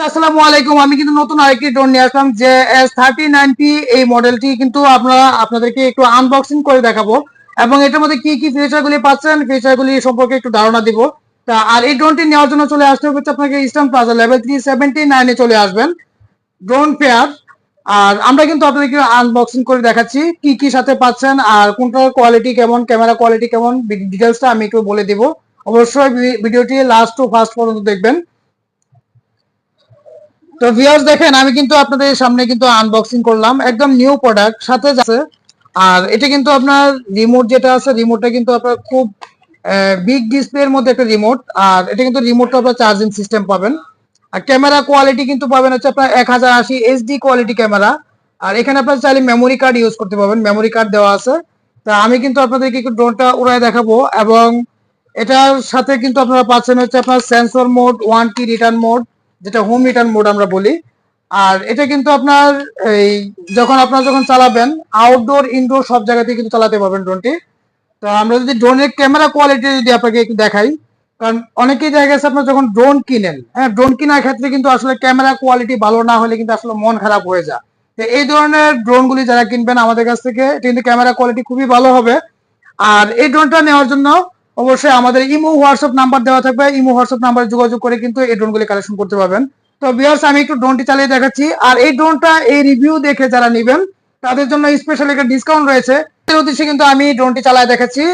আসসালামু আলাইকুম। আমি কিন্তু নতুন আরেকটি ড্রোন নিয়ে আসলাম যে S3090। এই মডেলটি কিন্তু আপনাদেরকে একটু আনবক্সিং করে দেখাবো এবং এটার মধ্যে কি কি ফিচারগুলি পাচ্ছেন, ফিচারগুলি সম্পর্কে একটু ধারণা দিব। তা আর এই ড্রোনটি নেওয়ার জন্য চলে আসতে হচ্ছে আপনাকে ইস্টার্ন প্লাজা লেভেল 379 চলে আসবেন, ড্রোন ফেয়ার। আর আমরা কিন্তু আপনাদেরকে আনবক্সিং করে দেখাচ্ছি কি কি সাথে পাচ্ছেন আর কোনটার কোয়ালিটি কেমন, ক্যামেরা কোয়ালিটি কেমন, ডিটেলসটা আমি একটু বলে দিব। অবশ্যই ভিডিওটি লাস্ট টু ফার্স্ট পর্যন্ত দেখবেন। তো ভিউয়ার্স দেখেন, আমি কিন্তু আপনাদের সামনে কিন্তু আনবক্সিং করলাম একদম নিউ প্রোডাক্ট সাথে আছে। আর এটা কিন্তু আপনার রিমোট যেটা আছে, রিমোটটা কিন্তু আপনার খুব বিগ ডিসপ্লের মধ্যে একটা রিমোট। আর এটা কিন্তু রিমোটটা আপনার চার্জিং সিস্টেম পাবেন। আর ক্যামেরা কোয়ালিটি কিন্তু পাবেন হচ্ছে আপনার 1080 এইচডি কোয়ালিটি ক্যামেরা। আর এখানে আপনার চাইলে মেমোরি কার্ড ইউজ করতে পারবেন, মেমোরি কার্ড দেওয়া আছে। তা আমি কিন্তু আপনাদেরকে একটু ড্রোনটা উড়ায় দেখাবো এবং এটার সাথে কিন্তু আপনারা পাচ্ছেন হচ্ছে আপনার sensor mode, 1T return mode, যেটা হোম রিটার্ন মোড আমরা বলি। আর এটা কিন্তু আপনার এই যখন চালাবেন আউটডোর ইনডোর সব জায়গাতে কিন্তু চালাতে পারবেন ড্রোনটি। তো আমরা যদি ড্রোনের ক্যামেরা কোয়ালিটি যদি আপনাকে একটু দেখাই, কারণ অনেকেই জায়গায় আছে আপনার যখন ড্রোন কিনেন, হ্যাঁ, ড্রোন কেনার ক্ষেত্রে কিন্তু আসলে ক্যামেরা কোয়ালিটি ভালো না হলে কিন্তু আসলে মন খারাপ হয়ে যায়। তো এই ধরনের ড্রোনগুলি যারা কিনবেন আমাদের কাছ থেকে, এটা কিন্তু ক্যামেরা কোয়ালিটি খুবই ভালো হবে। আর এই ড্রোনটা নেওয়ার জন্য অবশ্যই আমাদের ইমো হোয়াটসঅ্যাপ নাম্বার দেওয়া থাকবে, ইমো হোয়াটসঅ্যাপ নাম্বারে যোগাযোগ করে কিন্তু এই ড্রোনগুলি কালেকশন করতে পারবেন। তো ভিউয়ার্স, আমি একটু ড্রোনটি চালিয়ে দেখাচ্ছি। আর এই ড্রোনটা এই রিভিউ দেখে যারা নেবেন তাদের জন্য স্পেশাল একটা ডিসকাউন্ট রয়েছে। এর উদ্দেশ্যে কিন্তু আমি ড্রোনটি চালিয়ে দেখাচ্ছি।